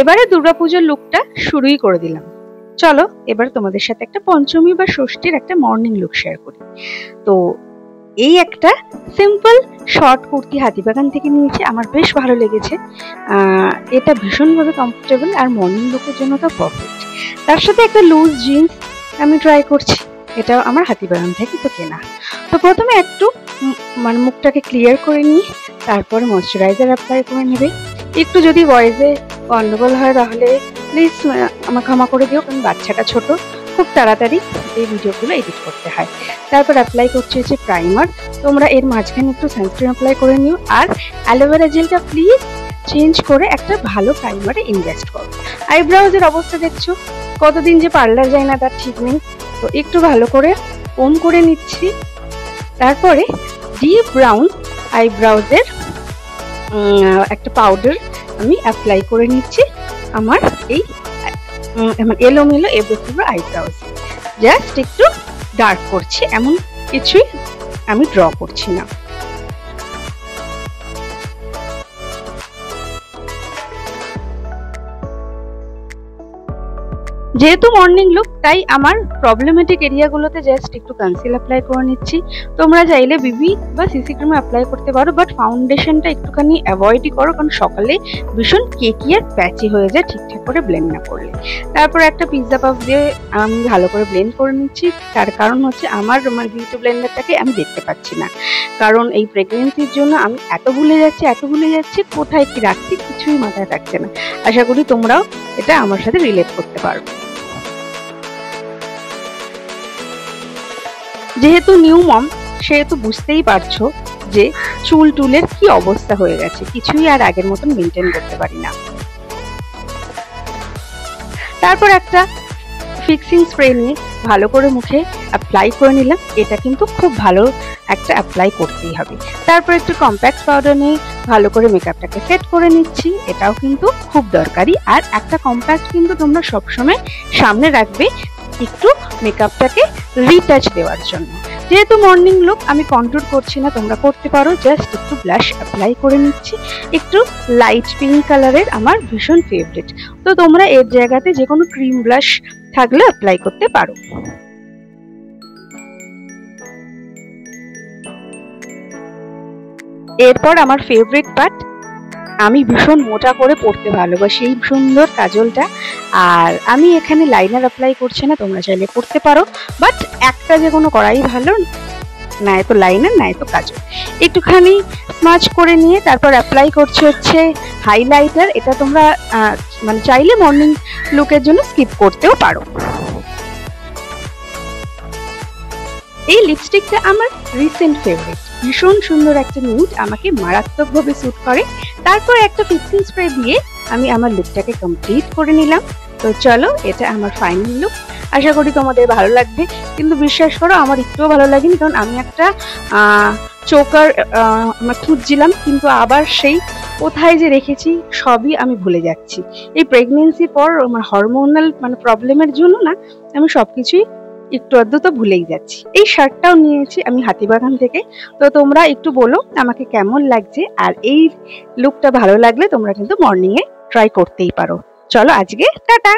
এবারে দুর্গাপূজার লুকটা শুরুই করে দিলাম। চলো এবার তোমাদের সাথে একটা পঞ্চমী বা ষষ্ঠীর একটা মর্নিং লুক শেয়ার করি। তো এই একটা সিম্পল শর্ট কুর্তি হাতিবাগান থেকে নিয়েছি, আমার বেশ ভালো লেগেছে। এটা ভীষণভাবে কমফোর্টেবল আর মর্নিং লুকের জন্য তো পারফেক্ট। তার সাথে একটা লুজ জিন্স আমি ট্রাই করছি, এটাও আমার হাতিবাগান থেকে তো কেনা। তো প্রথমে একটু মানে মুখটাকে ক্লিয়ার করে নিয়ে তারপরে ময়শ্চারাইজার অ্যাপ্লাই করে নেবে। একটু যদি ভয়েসে গন্ডগোল হয় তাহলে প্লিজ আমার ক্ষমা করে দিও, কারণ বাচ্চাটা ছোট, খুব তাড়াতাড়ি এই ভিডিওগুলো এডিট করতে হয়। তারপর অ্যাপ্লাই করছি হচ্ছে প্রাইমার। তোমরা এর মাঝখানে একটু সানস্ক্রিন অ্যাপ্লাই করে নিও, আর অ্যালোভেরা জেলটা প্লিজ চেঞ্জ করে একটা ভালো প্রাইমারে ইনভেস্ট করো। আইব্রাউজের অবস্থা দেখছো, কতদিন যে পার্লার যায় না তার ঠিক নেই। তো একটু ভালো করে কম করে নিচ্ছি। তারপরে ডিপ ব্রাউন আইব্রাউজের একটা পাউডার আমি অ্যাপ্লাই করে নিচ্ছি আমার এই এলোমেলো এবড়োখেবড়ো আইব্রাউজ। জাস্ট একটু ডার্ক করছি, এমন কিছুই আমি ড্র করছি না। যেহেতু মর্নিং লুক তাই আমার প্রবলেমেটিক এরিয়াগুলোতে জাস্ট একটু কনসিল অ্যাপ্লাই করে নিচ্ছি। তোমরা চাইলে বিবি বা সিসি ক্রিম অ্যাপ্লাই করতে পারো, বাট ফাউন্ডেশনটা একটুখানি অ্যাভয়েডই করো, কারণ সকালে ভীষণ কেকি আর প্যাচি হয়ে যায় ঠিকঠাক করে ব্লেন্ড না করলে। তারপর একটা পিৎজা পাফ দিয়ে আমি ভালো করে ব্লেন্ড করে নিচ্ছি। তার কারণ হচ্ছে আমার বিউটি ব্লেন্ডারটাকে আমি দেখতে পাচ্ছি না, কারণ এই প্রেগনেন্সির জন্য আমি এত ভুলে যাচ্ছি কোথায় কি রাখছি কিছুই মাথায় থাকছে না। আশা করি তোমরাও এটা আমার সাথে রিলেট করতে পারবে। যেহেতু নিউ মম সেহেতু বুঝতেই পারছো যে চুল টুলের কি অবস্থা হয়ে গেছে, কিছুই আর আগের মতন মেনটেন করতে পারি না। তারপর একটা ফিক্সিং স্প্রে নিয়ে ভালো করে মুখে অ্যাপ্লাই করে নিলাম। এটা কিন্তু খুব ভালো একটা অ্যাপ্লাই করতেই হবে। তারপর একটু কম্প্যাক্ট পাউডার নিয়ে ভালো করে মেকআপটাকে সেট করে নিচ্ছি, এটাও কিন্তু খুব দরকারি। আর একটা কম্প্যাক্ট কিন্তু তোমরা সবসময় সামনে রাখবে একটু মেকআপটাকে রিটাচ দেওয়ার জন্য। যেহেতু মর্নিং লুক আমি কন্ট্রোল করছি না, তোমরা করতে পারো। জাস্ট একটু ব্লাশ অ্যাপ্লাই করে নিচ্ছি, একটু লাইট পিঙ্ক কালারের, আমার ভীষণ ফেভারিট। তো তোমরা এর জায়গাতে যে কোনো ক্রিম ব্লাশ থাকলে অ্যাপ্লাই করতে পারো। এরপর আমার ফেভারিট পার্ট, আমি ভীষণ মোটা করে পড়তে ভালোবাসি এই সুন্দর কাজলটা। আর আমি এখানে লাইনার অ্যাপ্লাই করছি না, তোমরা চাইলে করতে পারো, বাট একটা যে কোনো করাই ভালো, না এত লাইনার না এত কাজল। একটুখানি স্মাচ করে নিয়ে তারপর অ্যাপ্লাই করছি হচ্ছে হাইলাইটার। এটা তোমরা চাইলে মর্নিং লুকের জন্য স্কিপ করতেও পারো। এই লিপস্টিকটা আমার রিসেন্ট ফেভারিট, ভীষণ সুন্দর একটা নিউড, আমাকে মারাত্মকভাবে স্যুট করে। তারপর একটা ফিক্সিং স্প্রে দিয়ে আমি আমার লুকটাকে কমপ্লিট করে নিলাম। তো চলো এটা আমার ফাইনাল লুক, আশা করি তোমাদের ভালো লাগবে। কিন্তু বিশ্বাস করো আমার একটুও ভালো লাগেনি, কারণ আমি একটা চোকার আমার খুঁজছিলাম, কিন্তু আবার সেই কোথায় যে রেখেছি সবই আমি ভুলে যাচ্ছি। এই প্রেগনেন্সির পর আমার হরমোনাল প্রবলেমের জন্য না আমি সবকিছুই একটু আধটু তো ভুলেই যাচ্ছি। এই শার্টটাও নিয়েছি আমি হাতিবাগান থেকে। তো তোমরা একটু বলো আমাকে কেমন লাগছে, আর এই লুকটা ভালো লাগলে তোমরা কিন্তু মর্নিং এ ট্রাই করতেই পারো। চলো আজকে টাটা।